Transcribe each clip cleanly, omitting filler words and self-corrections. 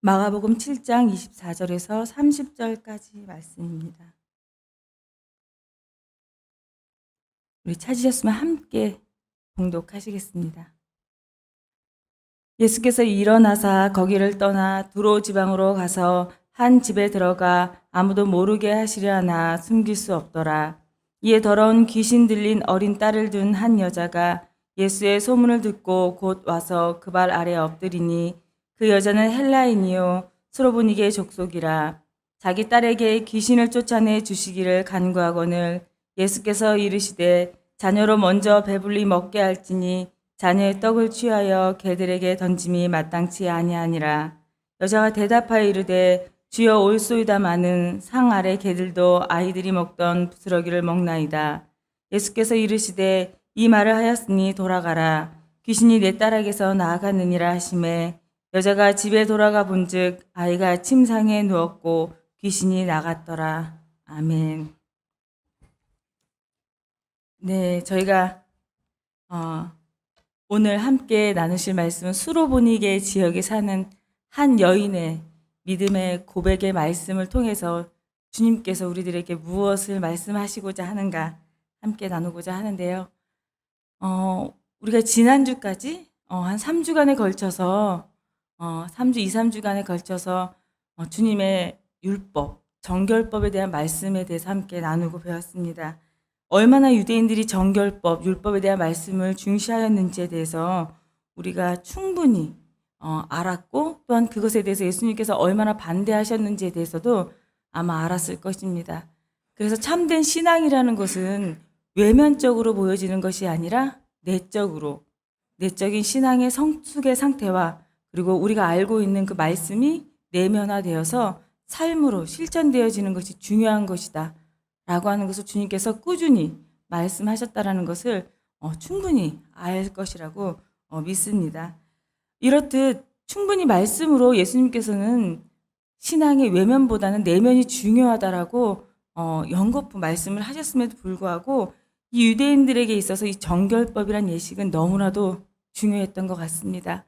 마가복음 7장 24절에서 30절까지 말씀입니다. 우리 찾으셨으면 함께 봉독하시겠습니다. 예수께서 일어나사 거기를 떠나 두로 지방으로 가서 한 집에 들어가 아무도 모르게 하시려 하나 숨길 수 없더라. 이에 더러운 귀신 들린 어린 딸을 둔 한 여자가 예수의 소문을 듣고 곧 와서 그 발 아래 엎드리니 그 여자는 헬라인이요 스로보니게 족속이라. 자기 딸에게 귀신을 쫓아내 주시기를 간구하거늘 예수께서 이르시되 자녀로 먼저 배불리 먹게 할지니 자녀의 떡을 취하여 개들에게 던짐이 마땅치 아니하니라. 여자가 대답하여 이르되 주여 올소이다마는 상 아래 개들도 아이들이 먹던 부스러기를 먹나이다. 예수께서 이르시되 이 말을 하였으니 돌아가라. 귀신이 내 딸에게서 나아갔느니라 하시매 여자가 집에 돌아가 본즉 아이가 침상에 누웠고 귀신이 나갔더라. 아멘. 네, 저희가 오늘 함께 나누실 말씀은 수로보니게 지역에 사는 한 여인의 믿음의 고백의 말씀을 통해서 주님께서 우리들에게 무엇을 말씀하시고자 하는가 함께 나누고자 하는데요. 우리가 지난주까지 한 3주간에 걸쳐서 3주간에 걸쳐서 주님의 율법, 정결법에 대한 말씀에 대해서 함께 나누고 배웠습니다. 얼마나 유대인들이 정결법, 율법에 대한 말씀을 중시하였는지에 대해서 우리가 충분히 알았고 또한 그것에 대해서 예수님께서 얼마나 반대하셨는지에 대해서도 아마 알았을 것입니다. 그래서 참된 신앙이라는 것은 외면적으로 보여지는 것이 아니라 내적인 신앙의 성숙의 상태와 그리고 우리가 알고 있는 그 말씀이 내면화되어서 삶으로 실천되어지는 것이 중요한 것이다 라고 하는 것을 주님께서 꾸준히 말씀하셨다라는 것을 충분히 알 것이라고 믿습니다. 이렇듯 충분히 말씀으로 예수님께서는 신앙의 외면보다는 내면이 중요하다라고 연거푸 말씀을 하셨음에도 불구하고 이 유대인들에게 있어서 이 정결법이란 예식은 너무나도 중요했던 것 같습니다.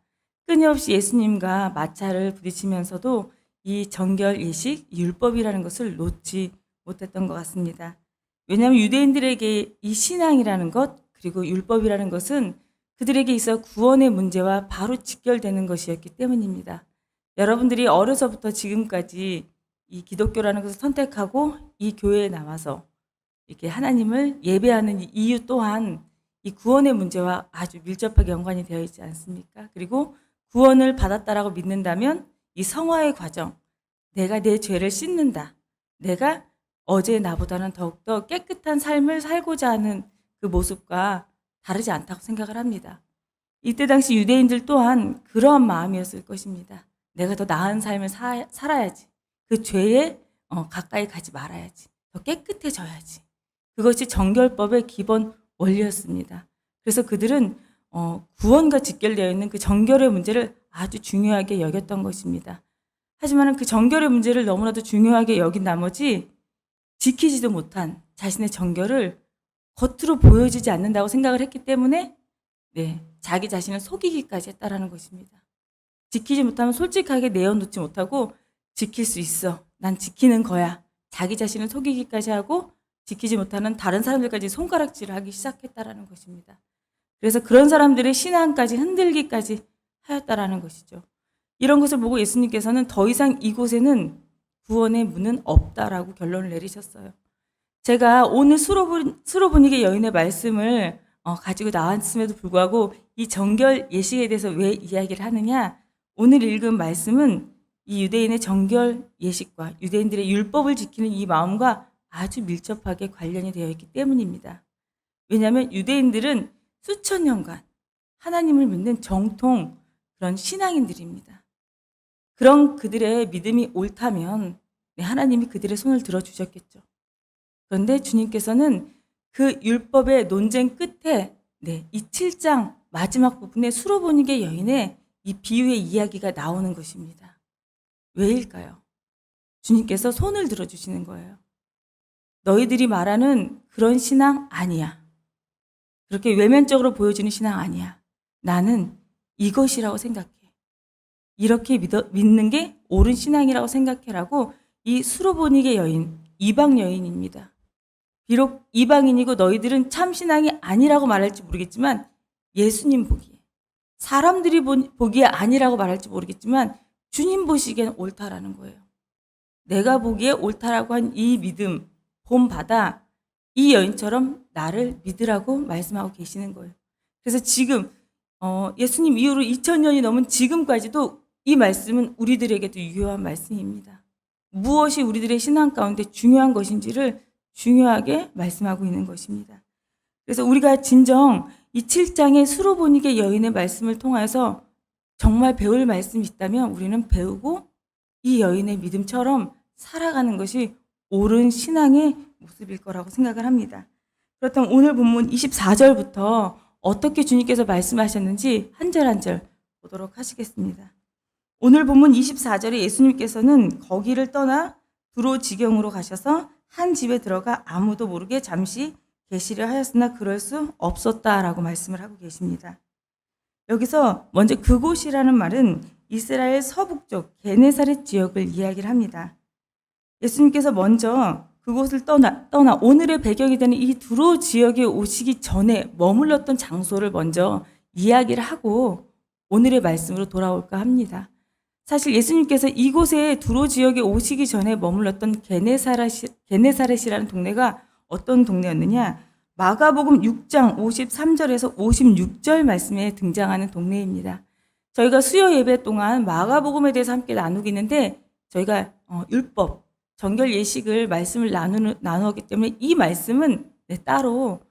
끊임없이 예수님과 마찰을 부딪히면서도 이 정결 예식, 율법이라는 것을 놓지 못했던 것 같습니다. 왜냐하면 유대인들에게 이 신앙이라는 것 그리고 율법이라는 것은 그들에게 있어 구원의 문제와 바로 직결되는 것이었기 때문입니다. 여러분들이 어려서부터 지금까지 이 기독교라는 것을 선택하고 이 교회에 나와서 이렇게 하나님을 예배하는 이유 또한 이 구원의 문제와 아주 밀접하게 연관이 되어 있지 않습니까? 그리고 구원을 받았다라고 믿는다면 이 성화의 과정, 내가 내 죄를 씻는다. 내가 어제 나보다는 더욱더 깨끗한 삶을 살고자 하는 그 모습과 다르지 않다고 생각을 합니다. 이때 당시 유대인들 또한 그러한 마음이었을 것입니다. 내가 더 나은 삶을 살아야지. 그 죄에 가까이 가지 말아야지. 더 깨끗해져야지. 그것이 정결법의 기본 원리였습니다. 그래서 그들은 구원과 직결되어 있는 그 정결의 문제를 아주 중요하게 여겼던 것입니다. 하지만 그 정결의 문제를 너무나도 중요하게 여긴 나머지 지키지도 못한 자신의 정결을 겉으로 보여지지 않는다고 생각을 했기 때문에 자기 자신을 속이기까지 했다라는 것입니다. 지키지 못하면 솔직하게 내어놓지 못하고 지킬 수 있어. 난 지키는 거야. 자기 자신을 속이기까지 하고 지키지 못하는 다른 사람들까지 손가락질을 하기 시작했다라는 것입니다. 그래서 그런 사람들의 신앙까지 흔들기까지 하였다라는 것이죠. 이런 것을 보고 예수님께서는 더 이상 이곳에는 구원의 문은 없다라고 결론을 내리셨어요. 제가 오늘 수로보니게 여인의 말씀을 가지고 나왔음에도 불구하고 이 정결 예식에 대해서 왜 이야기를 하느냐? 오늘 읽은 말씀은 이 유대인의 정결 예식과 유대인들의 율법을 지키는 이 마음과 아주 밀접하게 관련이 되어 있기 때문입니다. 왜냐하면 유대인들은 수천 년간 하나님을 믿는 정통 그런 신앙인들입니다. 그런 그들의 믿음이 옳다면 하나님이 그들의 손을 들어주셨겠죠. 그런데 주님께서는 그 율법의 논쟁 끝에 이 7장 마지막 부분에 수로보니게 여인의 이 비유의 이야기가 나오는 것입니다. 왜일까요? 주님께서 손을 들어주시는 거예요. 너희들이 말하는 그런 신앙 아니야. 그렇게 외면적으로 보여지는 신앙 아니야. 나는 이것이라고 생각해. 이렇게 믿는 게 옳은 신앙이라고 생각해라고 이 수로보니게 여인, 이방 여인입니다. 비록 이방인이고 너희들은 참 신앙이 아니라고 말할지 모르겠지만 예수님 보기에, 사람들이 보기에 아니라고 말할지 모르겠지만 주님 보시기엔 옳다라는 거예요. 내가 보기에 옳다라고 한 이 믿음 본받아 이 여인처럼 나를 믿으라고 말씀하고 계시는 거예요. 그래서 지금 예수님 이후로 2000년이 넘은 지금까지도 이 말씀은 우리들에게도 유효한 말씀입니다. 무엇이 우리들의 신앙 가운데 중요한 것인지를 중요하게 말씀하고 있는 것입니다. 그래서 우리가 진정 이 7장의 수로보니게 여인의 말씀을 통해서 정말 배울 말씀이 있다면 우리는 배우고 이 여인의 믿음처럼 살아가는 것이 옳은 신앙의 모습일 거라고 생각을 합니다. 그렇다면 오늘 본문 24절부터 어떻게 주님께서 말씀하셨는지 한 절 한 절 보도록 하시겠습니다. 오늘 본문 24절에 예수님께서는 거기를 떠나 두로 지경으로 가셔서 한 집에 들어가 아무도 모르게 잠시 계시려 하였으나 그럴 수 없었다라고 말씀을 하고 계십니다. 여기서 먼저 그곳이라는 말은 이스라엘 서북쪽 게네사렛 지역을 이야기를 합니다. 예수님께서 먼저 그곳을 떠나 오늘의 배경이 되는 이 두로 지역에 오시기 전에 머물렀던 장소를 먼저 이야기를 하고 오늘의 말씀으로 돌아올까 합니다. 사실 예수님께서 이곳에 두로 지역에 오시기 전에 머물렀던 게네사렛이라는 동네가 어떤 동네였느냐? 마가복음 6장 53절에서 56절 말씀에 등장하는 동네입니다. 저희가 수요 예배 동안 마가복음에 대해서 함께 나누고 있는데 저희가 율법, 정결 예식을 말씀을 나누었기 때문에 이 말씀은 따로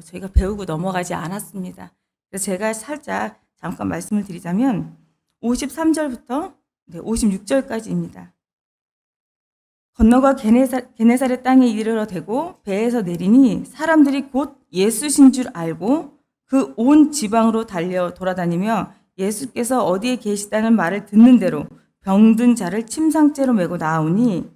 저희가 배우고 넘어가지 않았습니다. 그래서 제가 살짝 잠깐 말씀을 드리자면 53절부터 56절까지입니다. 건너가 게네사렛 땅에 이르러 대고 배에서 내리니 사람들이 곧 예수신 줄 알고 그 온 지방으로 달려 돌아다니며 예수께서 어디에 계시다는 말을 듣는 대로 병든 자를 침상째로 메고 나오니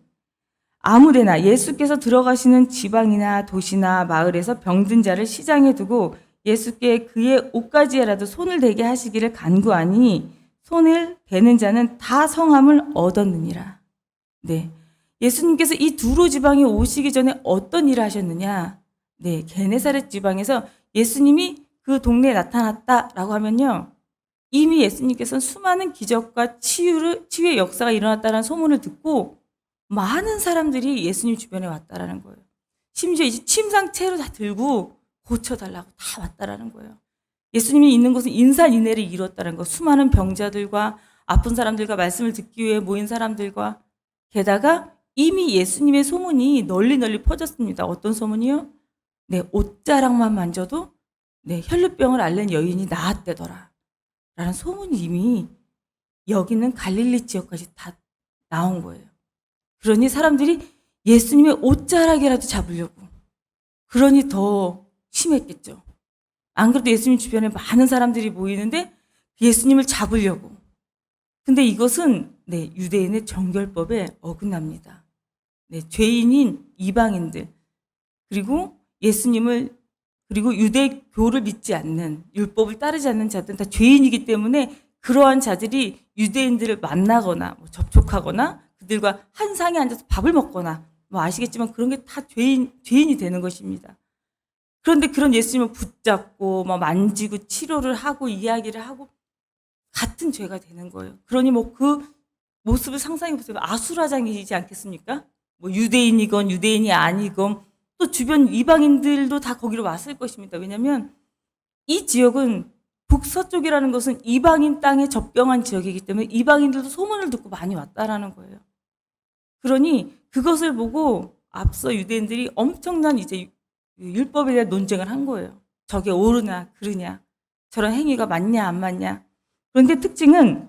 아무데나 예수께서 들어가시는 지방이나 도시나 마을에서 병든 자를 시장에 두고 예수께 그의 옷가지에라도 손을 대게 하시기를 간구하니 손을 대는 자는 다 성함을 얻었느니라. 네. 예수님께서 이 두로 지방에 오시기 전에 어떤 일을 하셨느냐? 네. 게네사렛 지방에서 예수님이 그 동네에 나타났다라고 하면요. 이미 예수님께서는 수많은 기적과 치유의 역사가 일어났다는 소문을 듣고 많은 사람들이 예수님 주변에 왔다라는 거예요. 심지어 이제 침상채로 다 들고 고쳐달라고 다 왔다라는 거예요. 예수님이 있는 곳은 인산인해를 이뤘다는 거. 수많은 병자들과 아픈 사람들과 말씀을 듣기 위해 모인 사람들과 게다가 이미 예수님의 소문이 널리 퍼졌습니다. 어떤 소문이요? 네, 옷자락만 만져도 혈루병을 앓는 여인이 나았대더라. 라는 소문이 이미 여기는 갈릴리 지역까지 다 나온 거예요. 그러니 사람들이 예수님의 옷자락이라도 잡으려고. 그러니 더 심했겠죠. 안 그래도 예수님 주변에 많은 사람들이 모이는데 예수님을 잡으려고. 근데 이것은 유대인의 정결법에 어긋납니다. 죄인인 이방인들 그리고 예수님을 그리고 유대교를 믿지 않는 율법을 따르지 않는 자들은 다 죄인이기 때문에 그러한 자들이 유대인들을 만나거나 접촉하거나 그들과 한 상에 앉아서 밥을 먹거나 아시겠지만 그런 게 다 죄인이 되는 것입니다. 그런데 그런 예수님을 붙잡고 만지고 치료를 하고 이야기를 하고 같은 죄가 되는 거예요. 그러니 그 모습을 상상해 보세요. 아수라장이지 않겠습니까? 유대인이건 유대인이 아니건 또 주변 이방인들도 다 거기로 왔을 것입니다. 왜냐하면 이 지역은 북서쪽이라는 것은 이방인 땅에 접경한 지역이기 때문에 이방인들도 소문을 듣고 많이 왔다라는 거예요. 그러니 그것을 보고 앞서 유대인들이 엄청난 이제 율법에 대한 논쟁을 한 거예요. 저게 옳으냐 그르냐 저런 행위가 맞냐 안 맞냐. 그런데 특징은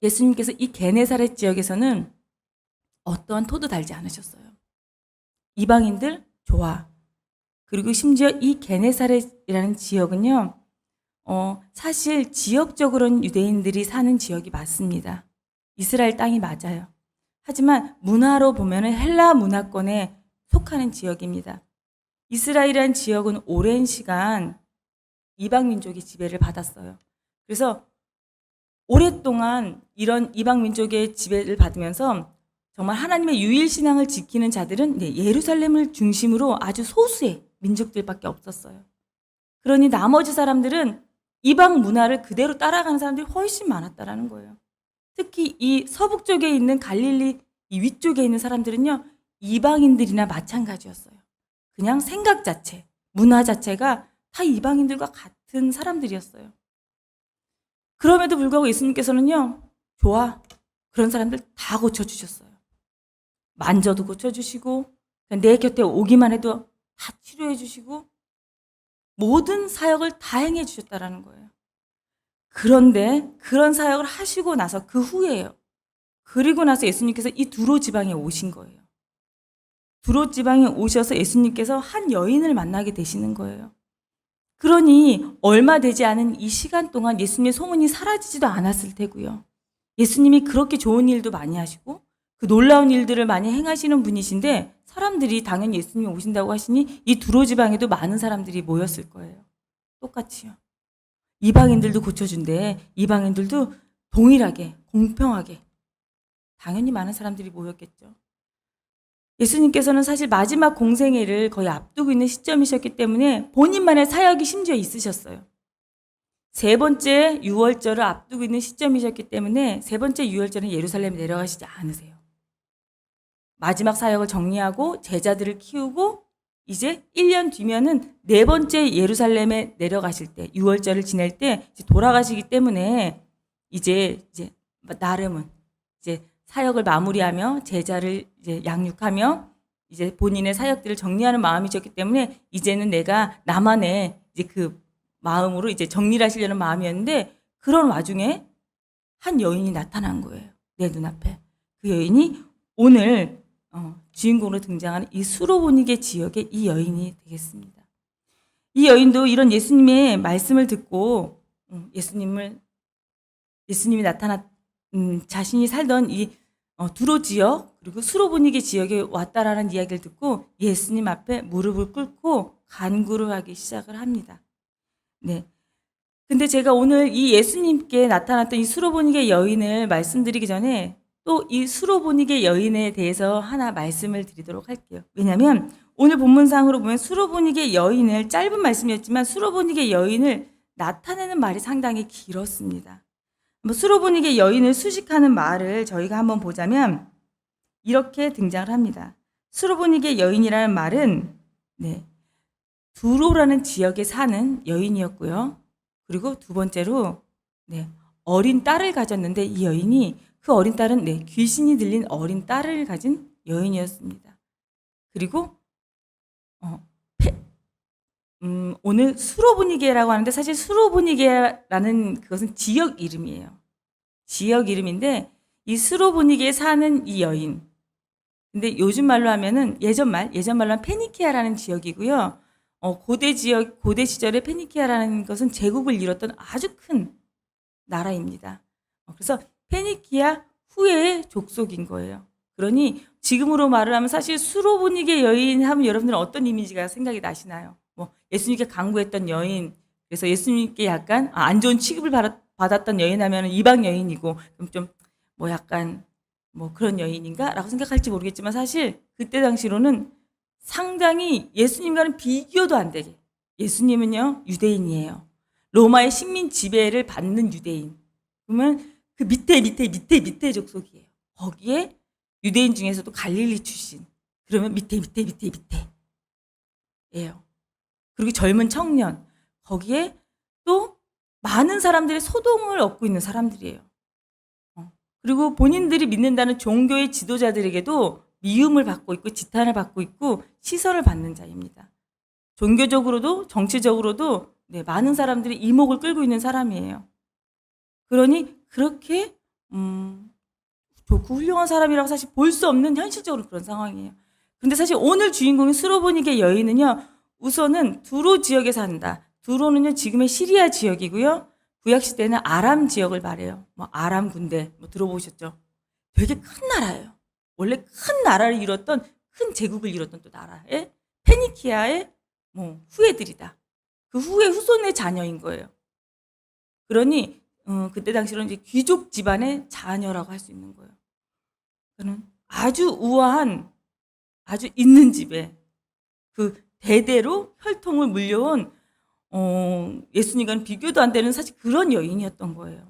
예수님께서 이 게네사렛 지역에서는 어떠한 토도 달지 않으셨어요. 이방인들 좋아. 그리고 심지어 이 게네사렛이라는 지역은요. 사실 지역적으로는 유대인들이 사는 지역이 맞습니다. 이스라엘 땅이 맞아요. 하지만 문화로 보면 헬라 문화권에 속하는 지역입니다. 이스라엘이라는 지역은 오랜 시간 이방 민족이 지배를 받았어요. 그래서 오랫동안 이런 이방 민족의 지배를 받으면서 정말 하나님의 유일 신앙을 지키는 자들은 예루살렘을 중심으로 아주 소수의 민족들밖에 없었어요. 그러니 나머지 사람들은 이방 문화를 그대로 따라가는 사람들이 훨씬 많았다라는 거예요. 특히 이 서북 쪽에 있는 갈릴리 이 위쪽에 있는 사람들은요, 이방인들이나 마찬가지였어요. 그냥 생각 자체, 문화 자체가 다 이방인들과 같은 사람들이었어요. 그럼에도 불구하고 예수님께서는요, 좋아. 그런 사람들 다 고쳐주셨어요. 만져도 고쳐주시고, 내 곁에 오기만 해도 다 치료해주시고, 모든 사역을 다 행해주셨다라는 거예요. 그런데 그런 사역을 하시고 나서 그 후에요. 그리고 나서 예수님께서 이 두로 지방에 오신 거예요. 두로 지방에 오셔서 예수님께서 한 여인을 만나게 되시는 거예요. 그러니 얼마 되지 않은 이 시간 동안 예수님의 소문이 사라지지도 않았을 테고요. 예수님이 그렇게 좋은 일도 많이 하시고 그 놀라운 일들을 많이 행하시는 분이신데 사람들이 당연히 예수님이 오신다고 하시니 이 두로 지방에도 많은 사람들이 모였을 거예요. 똑같이요. 이방인들도 고쳐준대. 이방인들도 동일하게 공평하게 당연히 많은 사람들이 모였겠죠. 예수님께서는 사실 마지막 공생애를 거의 앞두고 있는 시점이셨기 때문에 본인만의 사역이 심지어 있으셨어요. 세 번째 유월절을 앞두고 있는 시점이셨기 때문에 세 번째 유월절은 예루살렘에 내려가시지 않으세요. 마지막 사역을 정리하고 제자들을 키우고 이제 1년 뒤면은 네 번째 예루살렘에 내려가실 때 유월절을 지낼 때 이제 돌아가시기 때문에 이제 나름은 이제 사역을 마무리하며 제자를 이제 양육하며 이제 본인의 사역들을 정리하는 마음이셨기 때문에 이제는 내가 나만의 이제 그 마음으로 이제 정리를 하시려는 마음이었는데 그런 와중에 한 여인이 나타난 거예요. 내 눈앞에. 그 여인이 오늘 주인공으로 등장하는 이 수로보니게 지역의 이 여인이 되겠습니다. 이 여인도 이런 예수님의 말씀을 듣고 예수님이 나타났 자신이 살던 이 두로 지역 그리고 수로보니게 지역에 왔다라는 이야기를 듣고 예수님 앞에 무릎을 꿇고 간구를 하기 시작을 합니다. 네. 근데 제가 오늘 이 예수님께 나타났던 이 수로보니게 여인을 말씀드리기 전에 또 이 수로보니게 여인에 대해서 하나 말씀을 드리도록 할게요. 왜냐하면 오늘 본문상으로 보면 수로보니게 여인을 짧은 말씀이었지만 수로보니게 여인을 나타내는 말이 상당히 길었습니다. 수로보니게 여인을 수식하는 말을 저희가 한번 보자면 이렇게 등장을 합니다. 수로보니게 여인이라는 말은 두로라는 지역에 사는 여인이었고요. 그리고 두 번째로 어린 딸을 가졌는데 이 여인이 그 어린 딸은 귀신이 들린 어린 딸을 가진 여인이었습니다. 그리고 오늘 수로보니게라고 하는데 사실 수로보니게라는 그것은 지역 이름이에요. 지역 이름인데 이 수로보니게에 사는 이 여인. 근데 요즘 말로 하면은 예전 말로 하면 페니키아라는 지역이고요. 고대 시절에 페니키아라는 것은 제국을 이뤘던 아주 큰 나라입니다. 그래서 페니키아 후예의 족속인 거예요. 그러니 지금으로 말을 하면 사실 수로보니게 여인 하면 여러분들은 어떤 이미지가 생각이 나시나요? 예수님께 간구했던 여인, 그래서 예수님께 약간 안 좋은 취급을 받았던 여인 하면 이방 여인이고 그럼 좀 약간 그런 여인인가? 라고 생각할지 모르겠지만 사실 그때 당시로는 상당히 예수님과는 비교도 안 되게 예수님은요 유대인이에요. 로마의 식민 지배를 받는 유대인. 그러면 그 밑에 족속이에요. 거기에 유대인 중에서도 갈릴리 출신. 그러면 밑에예요. 그리고 젊은 청년. 거기에 또 많은 사람들의 소동을 얻고 있는 사람들이에요. 그리고 본인들이 믿는다는 종교의 지도자들에게도 미움을 받고 있고 지탄을 받고 있고 시선을 받는 자입니다. 종교적으로도 정치적으로도 많은 사람들이 이목을 끌고 있는 사람이에요. 그러니 그렇게 좋고 훌륭한 사람이라고 사실 볼 수 없는 현실적으로 그런 상황이에요. 근데 사실 오늘 주인공인 수로보니게 여인은요. 우선은 두로 지역에 산다. 두로는요 지금의 시리아 지역이고요. 구약시대는 아람 지역을 말해요. 아람 군대 들어보셨죠? 되게 큰 나라예요. 원래 큰 나라를 이뤘던 큰 제국을 이뤘던 또 나라에 페니키아의 후예들이다. 그 후손의 자녀인 거예요. 그러니 그때 당시로 이제 귀족 집안의 자녀라고 할 수 있는 거예요. 저는 아주 우아한, 아주 있는 집에 그 대대로 혈통을 물려온 예수님과는 비교도 안 되는 사실 그런 여인이었던 거예요.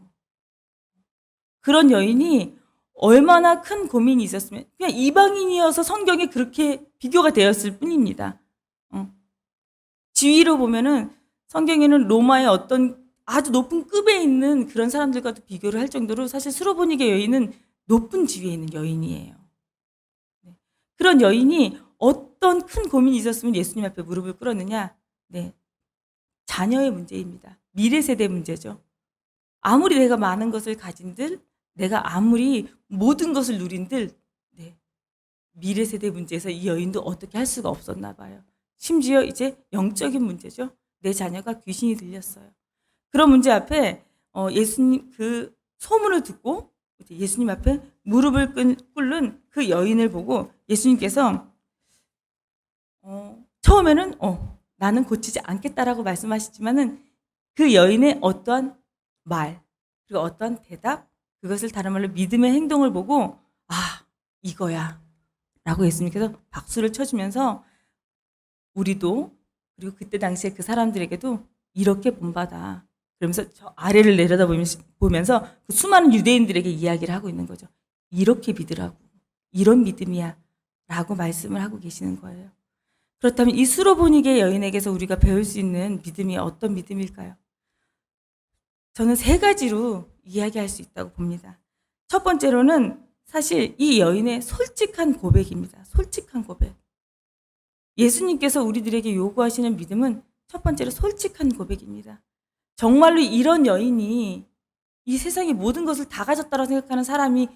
그런 여인이 얼마나 큰 고민이 있었으면 그냥 이방인이어서 성경에 그렇게 비교가 되었을 뿐입니다. 지위로 보면은 성경에는 로마의 어떤 아주 높은 급에 있는 그런 사람들과도 비교를 할 정도로 사실 수로보니게 여인은 높은 지위에 있는 여인이에요. 그런 여인이 어떤 큰 고민이 있었으면 예수님 앞에 무릎을 꿇었느냐? 네, 자녀의 문제입니다. 미래 세대 문제죠. 아무리 내가 많은 것을 가진들, 내가 아무리 모든 것을 누린들, 네, 미래 세대 문제에서 이 여인도 어떻게 할 수가 없었나 봐요. 심지어 이제 영적인 문제죠. 내 자녀가 귀신이 들렸어요. 그런 문제 앞에 예수님 그 소문을 듣고 예수님 앞에 무릎을 꿇는 그 여인을 보고 예수님께서 처음에는 나는 고치지 않겠다라고 말씀하시지만은 그 여인의 어떠한 말 그리고 어떠한 대답 그것을 다른 말로 믿음의 행동을 보고 이거야 라고 예수님께서 박수를 쳐주면서 우리도 그리고 그때 당시에 그 사람들에게도 이렇게 본받아 그러면서 저 아래를 내려다보면서 그 수많은 유대인들에게 이야기를 하고 있는 거죠. 이렇게 믿으라고 이런 믿음이야 라고 말씀을 하고 계시는 거예요. 그렇다면 이 수로보니게 여인에게서 우리가 배울 수 있는 믿음이 어떤 믿음일까요? 저는 3가지로 이야기할 수 있다고 봅니다. 첫 번째로는 사실 이 여인의 솔직한 고백입니다. 솔직한 고백. 예수님께서 우리들에게 요구하시는 믿음은 첫 번째로 솔직한 고백입니다. 정말로 이런 여인이 이 세상의 모든 것을 다 가졌다고 생각하는 사람이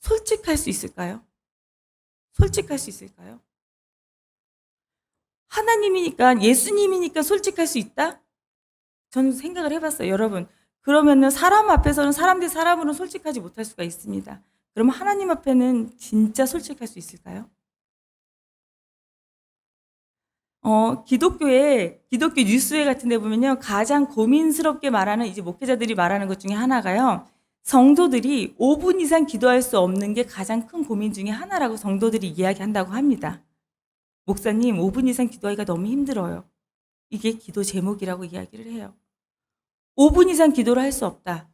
솔직할 수 있을까요? 솔직할 수 있을까요? 하나님이니까 예수님이니까 솔직할 수 있다? 저는 생각을 해봤어요. 여러분 그러면은 사람 앞에서는 사람 대 사람으로는 솔직하지 못할 수가 있습니다. 그러면 하나님 앞에는 진짜 솔직할 수 있을까요? 기독교 뉴스회 같은 데 보면요. 가장 고민스럽게 말하는 이제 목회자들이 말하는 것 중에 하나가요. 성도들이 5분 이상 기도할 수 없는 게 가장 큰 고민 중에 하나라고 성도들이 이야기한다고 합니다. 목사님, 5분 이상 기도하기가 너무 힘들어요. 이게 기도 제목이라고 이야기를 해요. 5분 이상 기도를 할 수 없다.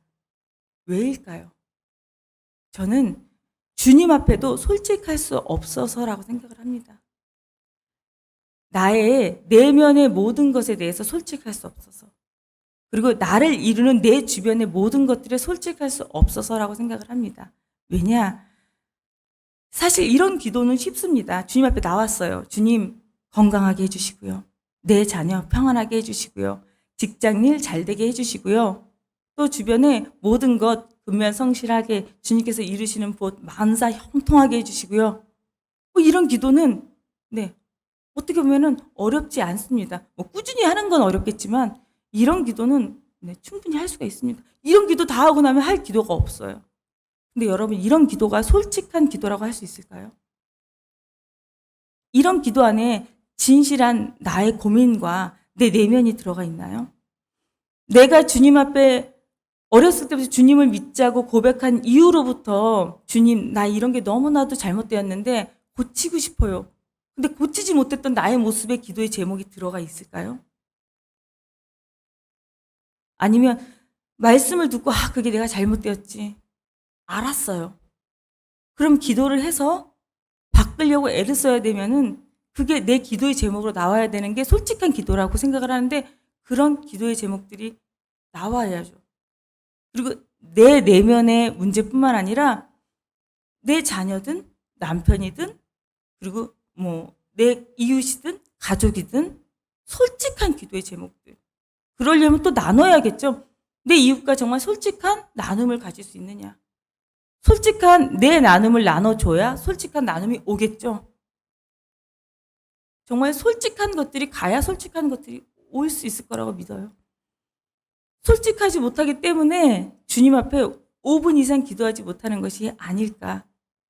왜일까요? 저는 주님 앞에도 솔직할 수 없어서라고 생각을 합니다. 나의 내면의 모든 것에 대해서 솔직할 수 없어서 그리고 나를 이루는 내 주변의 모든 것들에 솔직할 수 없어서라고 생각을 합니다. 왜냐? 사실 이런 기도는 쉽습니다. 주님 앞에 나왔어요. 주님 건강하게 해주시고요. 내 자녀 평안하게 해주시고요. 직장일 잘되게 해주시고요. 또 주변의 모든 것 근면성실하게 주님께서 이루시는 복 만사 형통하게 해주시고요. 이런 기도는 어떻게 보면은 어렵지 않습니다. 꾸준히 하는 건 어렵겠지만 이런 기도는 충분히 할 수가 있습니다. 이런 기도 다 하고 나면 할 기도가 없어요. 근데 여러분 이런 기도가 솔직한 기도라고 할 수 있을까요? 이런 기도 안에 진실한 나의 고민과 내 내면이 들어가 있나요? 내가 주님 앞에 어렸을 때부터 주님을 믿자고 고백한 이후로부터 주님 나 이런 게 너무나도 잘못되었는데 고치고 싶어요. 근데 고치지 못했던 나의 모습에 기도의 제목이 들어가 있을까요? 아니면 말씀을 듣고 그게 내가 잘못되었지. 알았어요. 그럼 기도를 해서 바꾸려고 애를 써야 되면은 그게 내 기도의 제목으로 나와야 되는 게 솔직한 기도라고 생각을 하는데 그런 기도의 제목들이 나와야죠. 그리고 내 내면의 문제뿐만 아니라 내 자녀든 남편이든 그리고 내 이웃이든 가족이든 솔직한 기도의 제목들. 그러려면 또 나눠야겠죠. 내 이웃과 정말 솔직한 나눔을 가질 수 있느냐. 솔직한 내 나눔을 나눠줘야 솔직한 나눔이 오겠죠. 정말 솔직한 것들이 가야 솔직한 것들이 올 수 있을 거라고 믿어요. 솔직하지 못하기 때문에 주님 앞에 5분 이상 기도하지 못하는 것이 아닐까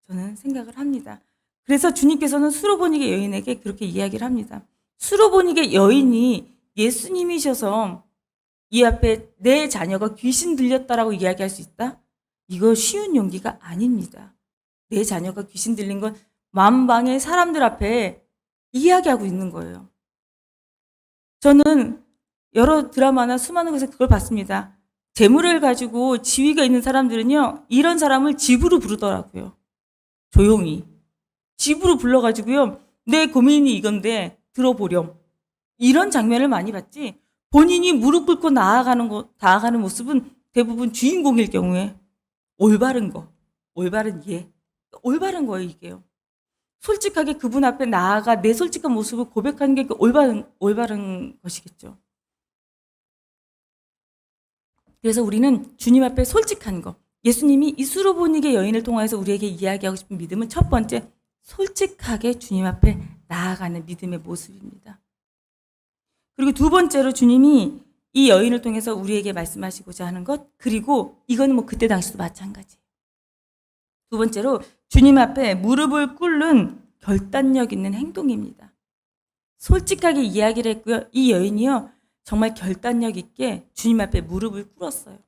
저는 생각을 합니다. 그래서 주님께서는 수로보니게 여인에게 그렇게 이야기를 합니다. 수로보니게 여인이 예수님이셔서 이 앞에 내 자녀가 귀신 들렸다라고 이야기할 수 있다? 이거 쉬운 용기가 아닙니다. 내 자녀가 귀신 들린 건 만방의 사람들 앞에 이야기하고 있는 거예요. 저는 여러 드라마나 수많은 곳에서 그걸 봤습니다. 재물을 가지고 지위가 있는 사람들은요, 이런 사람을 집으로 부르더라고요. 조용히. 집으로 불러가지고요, 내 고민이 이건데 들어보렴. 이런 장면을 많이 봤지, 본인이 무릎 꿇고 나아가는 모습은 대부분 주인공일 경우에 올바른 거, 올바른 올바른 거예요, 이게요. 솔직하게 그분 앞에 나아가 내 솔직한 모습을 고백하는 게 올바른 것이겠죠. 그래서 우리는 주님 앞에 솔직한 거, 예수님이 이 수로보니게 여인을 통해서 우리에게 이야기하고 싶은 믿음은 첫 번째, 솔직하게 주님 앞에 나아가는 믿음의 모습입니다. 그리고 두 번째로 주님이 이 여인을 통해서 우리에게 말씀하시고자 하는 것, 그리고 이건 뭐 그때 당시도 마찬가지예요. 두 번째로 주님 앞에 무릎을 꿇는 결단력 있는 행동입니다. 솔직하게 이야기를 했고요. 이 여인이요, 정말 결단력 있게 주님 앞에 무릎을 꿇었어요.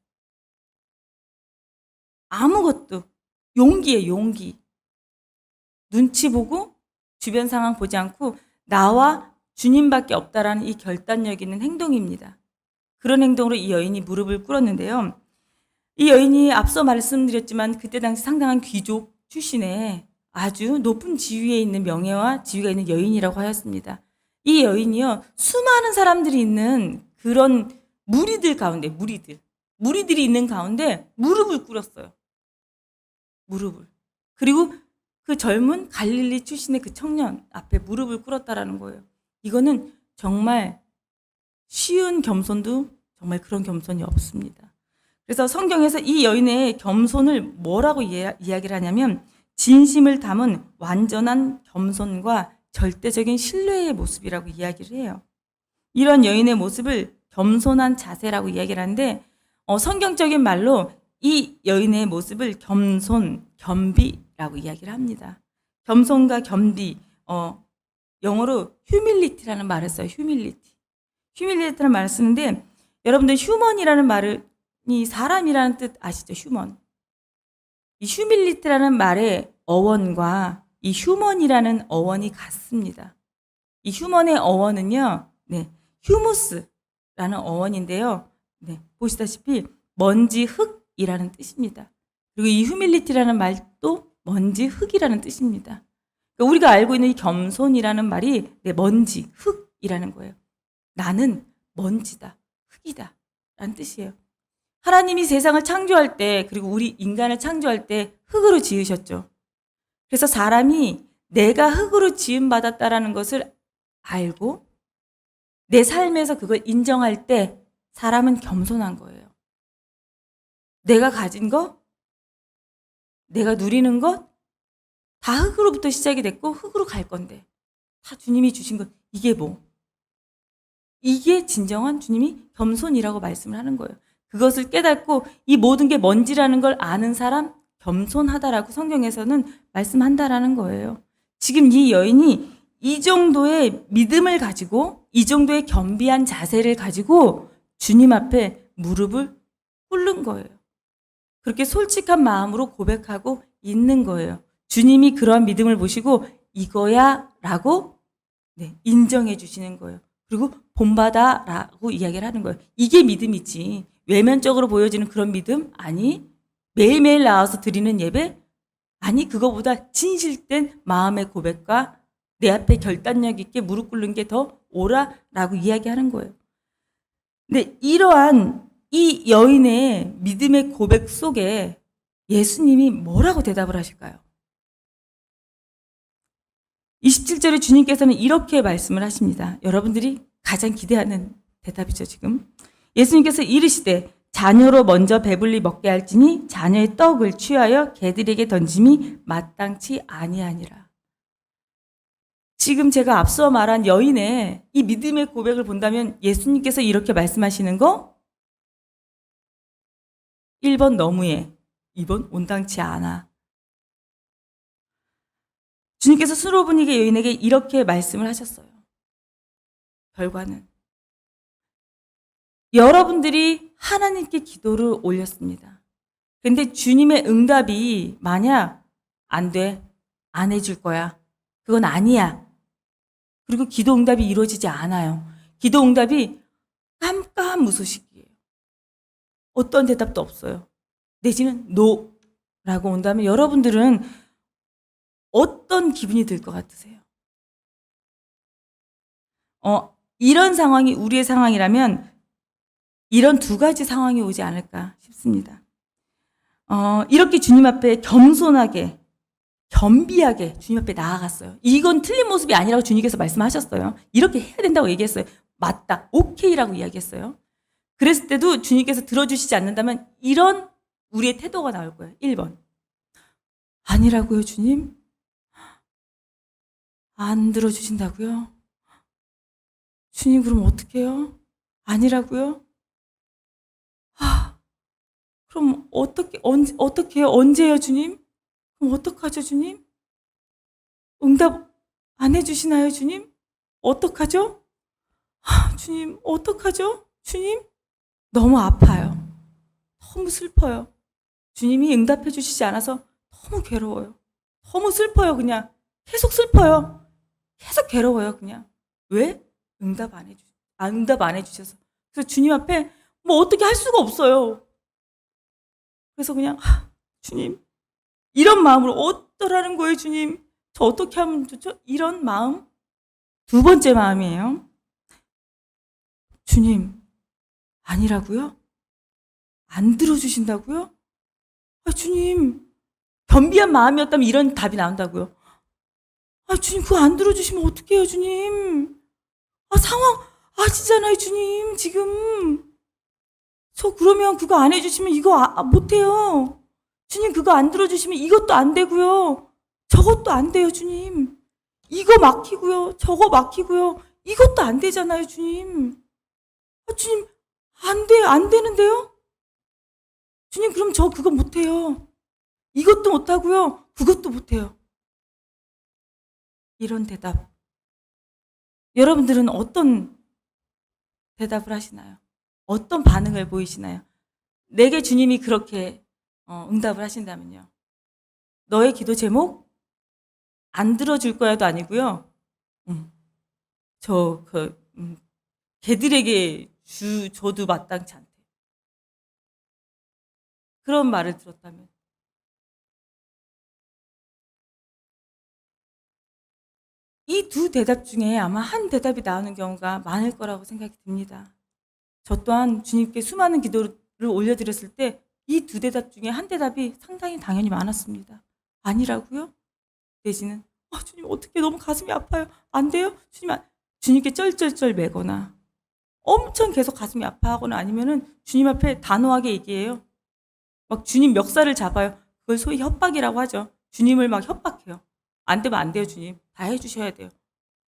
아무것도, 용기예요, 용기. 눈치 보고 주변 상황 보지 않고 나와 주님밖에 없다라는 이 결단력 있는 행동입니다. 그런 행동으로 이 여인이 무릎을 꿇었는데요. 이 여인이 앞서 말씀드렸지만 그때 당시 상당한 귀족 출신의 아주 높은 지위에 있는 명예와 지위가 있는 여인이라고 하였습니다. 이 여인이요, 수많은 사람들이 있는 그런 무리들 가운데, 무리들이 있는 가운데 무릎을 꿇었어요. 무릎을. 그리고 그 젊은 갈릴리 출신의 그 청년 앞에 무릎을 꿇었다라는 거예요. 이거는 정말 쉬운 겸손도 정말 그런 겸손이 없습니다. 그래서 성경에서 이 여인의 겸손을 뭐라고 이야기를 하냐면, 진심을 담은 완전한 겸손과 절대적인 신뢰의 모습이라고 이야기를 해요. 이런 여인의 모습을 겸손한 자세라고 이야기를 하는데, 성경적인 말로 이 여인의 모습을 겸비라고 이야기를 합니다. 겸손과 겸비, 영어로 humility라는 말을 써요. humility라는 말을 쓰는데, 여러분들 휴먼이라는 말을, 이 사람이라는 뜻 아시죠? 휴먼. 이 humility라는 말의 어원과 이 휴먼이라는 어원이 같습니다. 이 휴먼의 어원은요, 휴무스라는 어원인데요. 보시다시피 먼지, 흙이라는 뜻입니다. 그리고 이 humility라는 말도 먼지, 흙이라는 뜻입니다. 그러니까 우리가 알고 있는 이 겸손이라는 말이 먼지, 흙이라는 거예요. 나는 먼지다, 흙이다 라는 뜻이에요. 하나님이 세상을 창조할 때, 그리고 우리 인간을 창조할 때 흙으로 지으셨죠. 그래서 사람이 내가 흙으로 지음받았다라는 것을 알고 내 삶에서 그걸 인정할 때 사람은 겸손한 거예요. 내가 가진 것, 내가 누리는 것, 다 흙으로부터 시작이 됐고 흙으로 갈 건데, 다 주님이 주신 것, 이게 뭐? 이게 진정한 주님이 겸손이라고 말씀을 하는 거예요. 그것을 깨닫고 이 모든 게 먼지라는 걸 아는 사람, 겸손하다라고 성경에서는 말씀한다라는 거예요. 지금 이 여인이 이 정도의 믿음을 가지고, 이 정도의 겸비한 자세를 가지고 주님 앞에 무릎을 꿇는 거예요. 그렇게 솔직한 마음으로 고백하고 있는 거예요. 주님이 그러한 믿음을 보시고 이거야 라고 인정해 주시는 거예요. 그리고 본받아 라고 이야기를 하는 거예요. 이게 믿음이지, 외면적으로 보여지는 그런 믿음? 아니. 매일매일 나와서 드리는 예배? 아니. 그거보다 진실된 마음의 고백과 내 앞에 결단력 있게 무릎 꿇는 게 더 옳아라고 이야기하는 거예요. 근데 이러한 이 여인의 믿음의 고백 속에 예수님이 뭐라고 대답을 하실까요? 27절에 주님께서는 이렇게 말씀을 하십니다. 여러분들이 가장 기대하는 대답이죠, 지금. 예수님께서 이르시되 자녀로 먼저 배불리 먹게 할지니 자녀의 떡을 취하여 개들에게 던짐이 마땅치 아니하니라. 지금 제가 앞서 말한 여인의 이 믿음의 고백을 본다면 예수님께서 이렇게 말씀하시는 거 1번 너무해, 2번 온당치 않아. 주님께서 수로보니게 여인에게 이렇게 말씀을 하셨어요. 결과는 여러분들이 하나님께 기도를 올렸습니다. 근데 주님의 응답이 만약 안 돼, 안 해줄 거야. 그건 아니야. 그리고 기도 응답이 이루어지지 않아요. 기도 응답이 깜깜무소식이에요. 어떤 대답도 없어요. 내지는 노라고 온다면 여러분들은 어떤 기분이 들 것 같으세요? 이런 상황이 우리의 상황이라면 이런 두 가지 상황이 오지 않을까 싶습니다. 이렇게 주님 앞에 겸손하게, 겸비하게 주님 앞에 나아갔어요. 이건 틀린 모습이 아니라고 주님께서 말씀하셨어요. 이렇게 해야 된다고 얘기했어요. 맞다, 오케이라고 이야기했어요. 그랬을 때도 주님께서 들어주시지 않는다면 이런 우리의 태도가 나올 거예요. 1번. 아니라고요, 주님? 안 들어주신다고요? 주님, 그럼 어떡해요? 아니라고요? 그럼 어떻게 해요? 언제요, 주님? 그럼 어떡하죠, 주님? 응답 안 해주시나요, 주님? 어떡하죠? 주님, 어떡하죠? 주님? 너무 아파요. 너무 슬퍼요. 주님이 응답해 주시지 않아서 너무 괴로워요. 너무 슬퍼요, 그냥. 계속 슬퍼요. 계속 괴로워요, 그냥. 왜? 응답 안 해주셔서. 그래서 주님 앞에 뭐 어떻게 할 수가 없어요. 그래서 그냥, 주님, 이런 마음으로 어떠라는 거예요, 주님? 저 어떻게 하면 좋죠? 이런 마음. 두 번째 마음이에요. 주님, 아니라고요? 안 들어주신다고요? 주님, 겸비한 마음이었다면 이런 답이 나온다고요. 주님, 그거 안 들어주시면 어떡해요, 주님? 상황 아시잖아요, 주님, 지금. 저 그러면 그거 안 해주시면 이거 못해요. 주님, 그거 안 들어주시면 이것도 안 되고요. 저것도 안 돼요, 주님. 이거 막히고요. 저거 막히고요. 이것도 안 되잖아요, 주님. 주님, 안 되는데요? 주님, 그럼 저 그거 못해요. 이것도 못하고요. 그것도 못해요. 이런 대답. 여러분들은 어떤 대답을 하시나요? 어떤 반응을 보이시나요? 내게 주님이 그렇게 응답을 하신다면요. 너의 기도 제목 안 들어줄 거야도 아니고요. 걔들에게 줘도 마땅치 않대. 그런 말을 들었다면. 이 두 대답 중에 아마 한 대답이 나오는 경우가 많을 거라고 생각이 듭니다. 저 또한 주님께 수많은 기도를 올려드렸을 때 이 두 대답 중에 한 대답이 상당히 당연히 많았습니다. 아니라고요? 내지는 주님, 어떻게 너무 가슴이 아파요. 안 돼요? 주님께 쩔쩔쩔 매거나 엄청 계속 가슴이 아파하거나 아니면은 주님 앞에 단호하게 얘기해요. 막 주님 멱살을 잡아요. 그걸 소위 협박이라고 하죠. 주님을 막 협박해요. 안 되면 안 돼요, 주님. 다 해주셔야 돼요.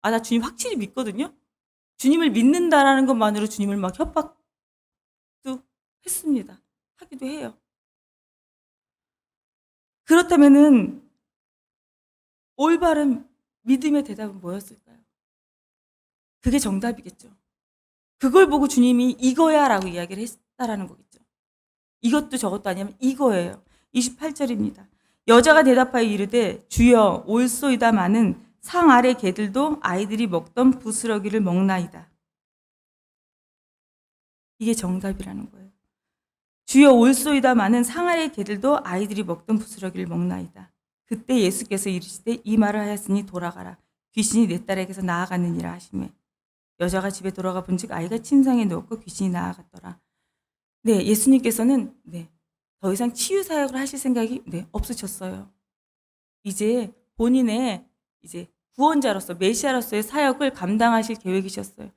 나 주님 확실히 믿거든요. 주님을 믿는다라는 것만으로 주님을 막 협박도 했습니다. 하기도 해요. 그렇다면은 올바른 믿음의 대답은 뭐였을까요? 그게 정답이겠죠. 그걸 보고 주님이 이거야 라고 이야기를 했다라는 거겠죠. 이것도 저것도 아니면 이거예요. 28절입니다. 여자가 대답하여 이르되 주여 올소이다마는 상 아래 개들도 아이들이 먹던 부스러기를 먹나이다. 이게 정답이라는 거예요. 주여 올소이다마는 상 아래 개들도 아이들이 먹던 부스러기를 먹나이다. 그때 예수께서 이르시되 이 말을 하였으니 돌아가라. 귀신이 내 딸에게서 나아갔느니라 하시매 여자가 집에 돌아가 본즉 아이가 침상에 누웠고 귀신이 나아갔더라. 네, 예수님께서는 더 이상 치유 사역을 하실 생각이 없으셨어요. 이제 본인의 구원자로서 메시아로서의 사역을 감당하실 계획이셨어요.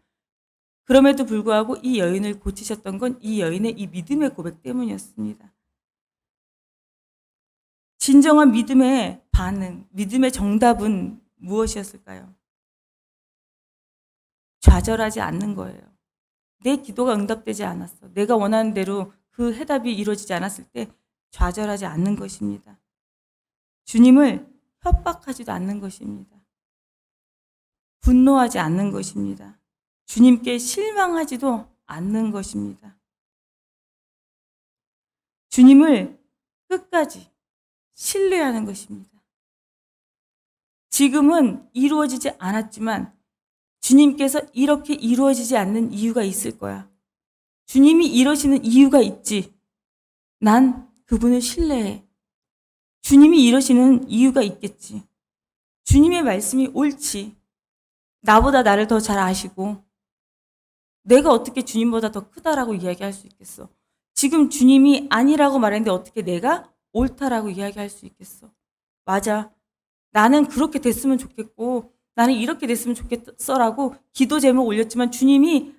그럼에도 불구하고 이 여인을 고치셨던 건 이 여인의 이 믿음의 고백 때문이었습니다. 진정한 믿음의 반응, 믿음의 정답은 무엇이었을까요? 좌절하지 않는 거예요. 내 기도가 응답되지 않았어. 내가 원하는 대로 그 해답이 이루어지지 않았을 때 좌절하지 않는 것입니다. 주님을 협박하지도 않는 것입니다. 분노하지 않는 것입니다. 주님께 실망하지도 않는 것입니다. 주님을 끝까지 신뢰하는 것입니다. 지금은 이루어지지 않았지만 주님께서 이렇게 이루어지지 않는 이유가 있을 거야. 주님이 이러시는 이유가 있지. 난 그분을 신뢰해. 주님이 이러시는 이유가 있겠지. 주님의 말씀이 옳지. 나보다 나를 더 잘 아시고 내가 어떻게 주님보다 더 크다라고 이야기할 수 있겠어. 지금 주님이 아니라고 말했는데 어떻게 내가 옳다라고 이야기할 수 있겠어. 맞아. 나는 그렇게 됐으면 좋겠고 나는 이렇게 됐으면 좋겠어라고 기도 제목 올렸지만 주님이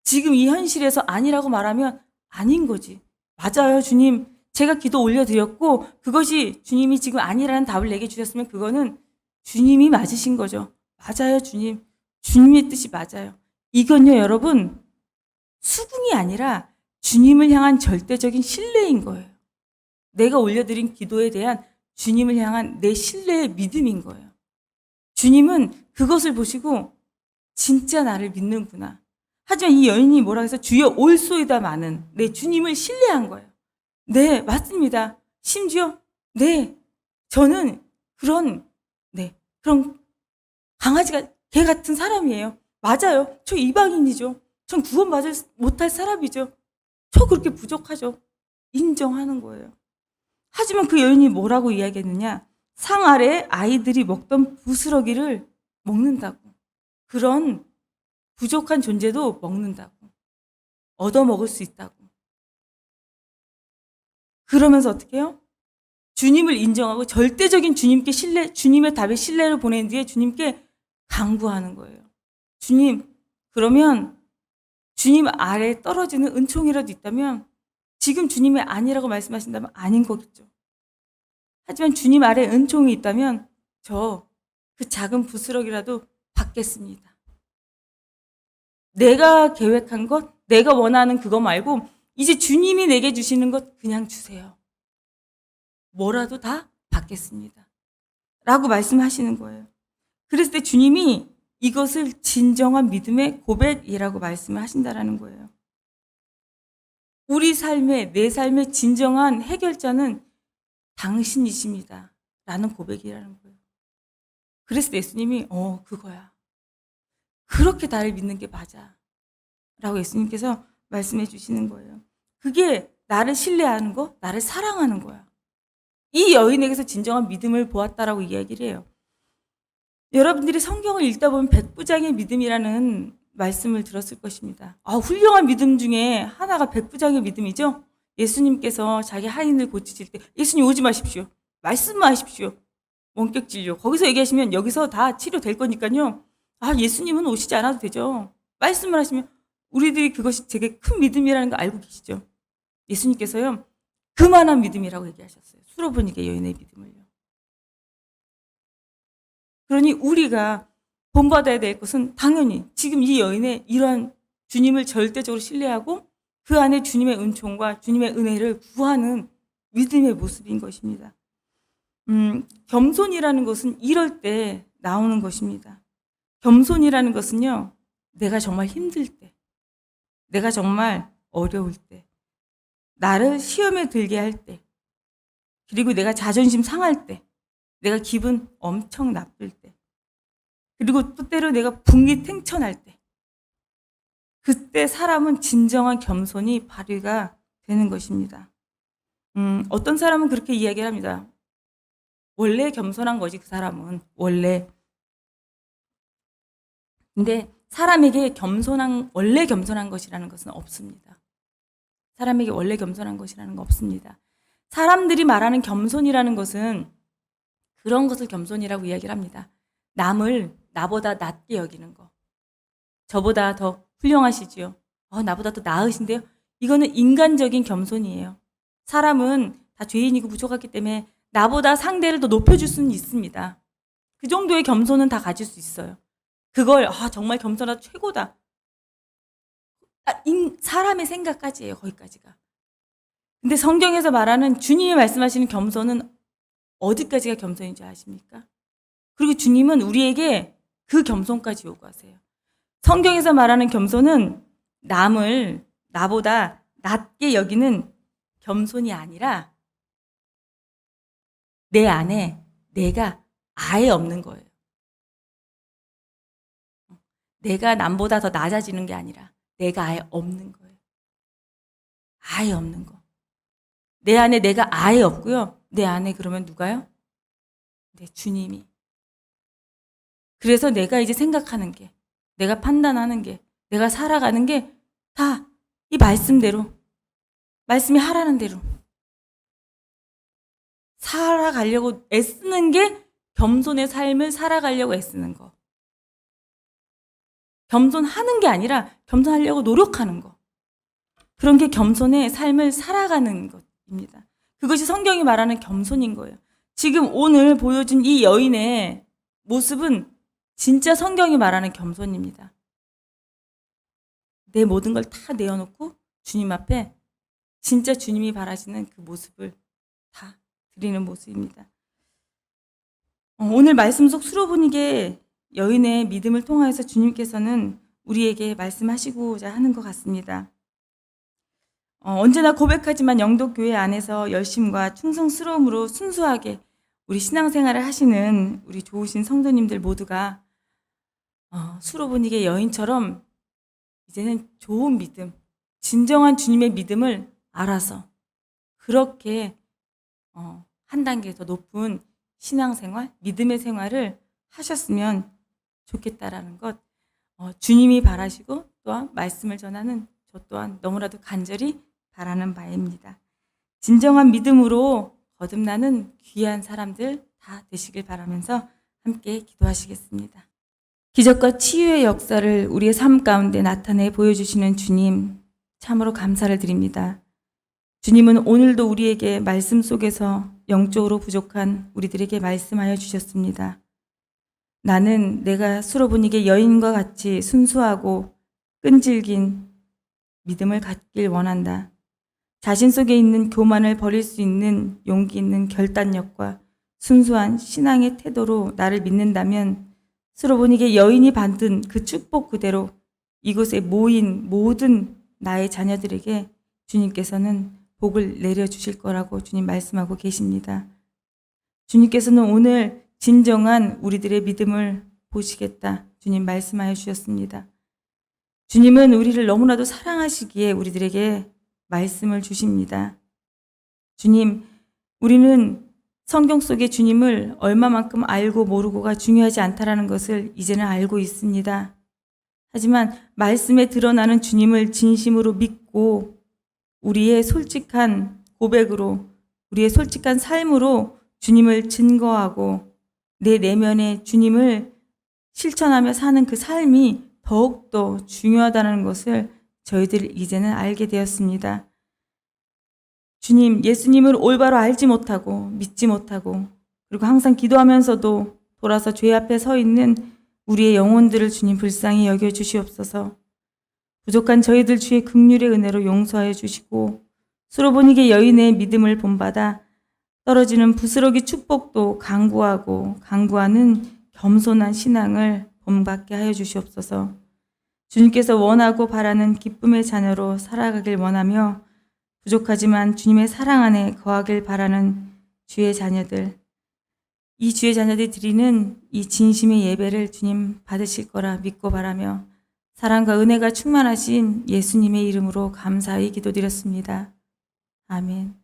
지금 이 현실에서 아니라고 말하면 아닌 거지. 맞아요, 주님. 제가 기도 올려드렸고 그것이 주님이 지금 아니라는 답을 내게 주셨으면 그거는 주님이 맞으신 거죠. 맞아요, 주님. 주님의 뜻이 맞아요. 이건요, 여러분, 수긍이 아니라 주님을 향한 절대적인 신뢰인 거예요. 내가 올려드린 기도에 대한 주님을 향한 내 신뢰의 믿음인 거예요. 주님은 그것을 보시고 진짜 나를 믿는구나. 하지만 이 여인이 뭐라 해서 주여 올소이다마는 네, 주님을 신뢰한 거예요. 네, 맞습니다. 심지어 네, 저는 그런 강아지가 개 같은 사람이에요. 맞아요. 저 이방인이죠. 전 구원받을 못할 사람이죠. 저 그렇게 부족하죠. 인정하는 거예요. 하지만 그 여인이 뭐라고 이야기했느냐? 상 아래 아이들이 먹던 부스러기를 먹는다고. 그런 부족한 존재도 먹는다고. 얻어먹을 수 있다고. 그러면서 어떻게 해요? 주님을 인정하고 절대적인 주님께 신뢰, 주님의 답에 신뢰를 보낸 뒤에 주님께 강구하는 거예요. 주님, 그러면 주님 아래에 떨어지는 은총이라도 있다면 지금 주님이 아니라고 말씀하신다면 아닌 거겠죠. 하지만 주님 아래에 은총이 있다면 저 그 작은 부스럭이라도 받겠습니다. 내가 계획한 것, 내가 원하는 그거 말고 이제 주님이 내게 주시는 것 그냥 주세요. 뭐라도 다 받겠습니다. 라고 말씀하시는 거예요. 그랬을 때 주님이 이것을 진정한 믿음의 고백이라고 말씀을 하신다라는 거예요. 우리 삶의, 내 삶의 진정한 해결자는 당신이십니다. 라는 고백이라는 거예요. 그랬을 때 예수님이 그거야. 그렇게 나를 믿는 게 맞아. 라고 예수님께서 말씀해 주시는 거예요. 그게 나를 신뢰하는 거, 나를 사랑하는 거야. 이 여인에게서 진정한 믿음을 보았다라고 이야기를 해요. 여러분들이 성경을 읽다 보면 백부장의 믿음이라는 말씀을 들었을 것입니다. 훌륭한 믿음 중에 하나가 백부장의 믿음이죠. 예수님께서 자기 하인을 고치실 때 예수님 오지 마십시오. 말씀만 하십시오. 원격 진료. 거기서 얘기하시면 여기서 다 치료될 거니까요. 예수님은 오시지 않아도 되죠. 말씀을 하시면 우리들이 그것이 되게 큰 믿음이라는 거 알고 계시죠. 예수님께서요. 그만한 믿음이라고 얘기하셨어요. 수로보니게 여인의 믿음을요. 그러니 우리가 본받아야 될 것은 당연히 지금 이 여인의 이러한 주님을 절대적으로 신뢰하고 그 안에 주님의 은총과 주님의 은혜를 구하는 믿음의 모습인 것입니다. 겸손이라는 것은 이럴 때 나오는 것입니다. 겸손이라는 것은요, 내가 정말 힘들 때, 내가 정말 어려울 때, 나를 시험에 들게 할 때, 그리고 내가 자존심 상할 때, 내가 기분 엄청 나쁠 때, 그리고 또 때로 내가 분기탱천할 때, 그때 사람은 진정한 겸손이 발휘가 되는 것입니다. 어떤 사람은 그렇게 이야기를 합니다. 원래 겸손한 거지, 그 사람은. 원래. 근데 사람에게 원래 겸손한 것이라는 것은 없습니다. 사람에게 원래 겸손한 것이라는 거 없습니다. 사람들이 말하는 겸손이라는 것은 그런 것을 겸손이라고 이야기를 합니다. 남을 나보다 낮게 여기는 거. 저보다 더 훌륭하시지요. 나보다 더 나으신데요. 이거는 인간적인 겸손이에요. 사람은 다 죄인이고 부족하기 때문에 나보다 상대를 더 높여줄 수는 있습니다. 그 정도의 겸손은 다 가질 수 있어요. 그걸 정말 겸손하다 최고다. 사람의 생각까지예요. 거기까지가. 근데 성경에서 말하는 주님이 말씀하시는 겸손은 어디까지가 겸손인지 아십니까? 그리고 주님은 우리에게 그 겸손까지 요구하세요. 성경에서 말하는 겸손은 남을 나보다 낮게 여기는 겸손이 아니라 내 안에 내가 아예 없는 거예요. 내가 남보다 더 낮아지는 게 아니라 내가 아예 없는 거예요. 아예 없는 거. 내 안에 내가 아예 없고요. 내 안에 그러면 누가요? 내 주님이. 그래서 내가 이제 생각하는 게, 내가 판단하는 게, 내가 살아가는 게 다 이 말씀대로, 말씀이 하라는 대로 살아가려고 애쓰는 게 겸손의 삶을 살아가려고 애쓰는 거. 겸손하는 게 아니라 겸손하려고 노력하는 거. 그런 게 겸손의 삶을 살아가는 것입니다. 그것이 성경이 말하는 겸손인 거예요. 지금 오늘 보여준 이 여인의 모습은 진짜 성경이 말하는 겸손입니다. 내 모든 걸 다 내어놓고 주님 앞에 진짜 주님이 바라시는 그 모습을 다 드리는 모습입니다. 오늘 말씀 속 수로보니게 여인의 믿음을 통하여서 주님께서는 우리에게 말씀하시고자 하는 것 같습니다. 언제나 고백하지만 영도교회 안에서 열심과 충성스러움으로 순수하게 우리 신앙생활을 하시는 우리 좋으신 성도님들 모두가 수로보니게 여인처럼 이제는 좋은 믿음, 진정한 주님의 믿음을 알아서 그렇게 한 단계 더 높은 신앙생활, 믿음의 생활을 하셨으면 좋겠다라는 것, 주님이 바라시고 또한 말씀을 전하는 저 또한 너무나도 간절히 바라는 바입니다. 진정한 믿음으로 거듭나는 귀한 사람들 다 되시길 바라면서 함께 기도하시겠습니다. 기적과 치유의 역사를 우리의 삶 가운데 나타내 보여주시는 주님, 참으로 감사를 드립니다. 주님은 오늘도 우리에게 말씀 속에서 영적으로 부족한 우리들에게 말씀하여 주셨습니다. 나는 내가 수로보니게 여인과 같이 순수하고 끈질긴 믿음을 갖길 원한다. 자신 속에 있는 교만을 버릴 수 있는 용기 있는 결단력과 순수한 신앙의 태도로 나를 믿는다면 수로보니게 여인이 받은 그 축복 그대로 이곳에 모인 모든 나의 자녀들에게 주님께서는 복을 내려주실 거라고 주님 말씀하고 계십니다. 주님께서는 오늘 진정한 우리들의 믿음을 보시겠다 주님 말씀하여 주셨습니다. 주님은 우리를 너무나도 사랑하시기에 우리들에게 말씀을 주십니다. 주님, 우리는 성경 속의 주님을 얼마만큼 알고 모르고가 중요하지 않다라는 것을 이제는 알고 있습니다. 하지만 말씀에 드러나는 주님을 진심으로 믿고 우리의 솔직한 고백으로, 우리의 솔직한 삶으로 주님을 증거하고 내 내면에 주님을 실천하며 사는 그 삶이 더욱더 중요하다는 것을 저희들 이제는 알게 되었습니다. 주님, 예수님을 올바로 알지 못하고 믿지 못하고 그리고 항상 기도하면서도 돌아서 죄 앞에 서 있는 우리의 영혼들을 주님 불쌍히 여겨 주시옵소서. 부족한 저희들 주의 긍휼의 은혜로 용서하여 주시고 수로보니게 여인의 믿음을 본받아 떨어지는 부스러기 축복도 강구하는 겸손한 신앙을 본받게 하여 주시옵소서. 주님께서 원하고 바라는 기쁨의 자녀로 살아가길 원하며 부족하지만 주님의 사랑 안에 거하길 바라는 주의 자녀들, 이 주의 자녀들이 드리는 이 진심의 예배를 주님 받으실 거라 믿고 바라며 사랑과 은혜가 충만하신 예수님의 이름으로 감사히 기도드렸습니다. 아멘.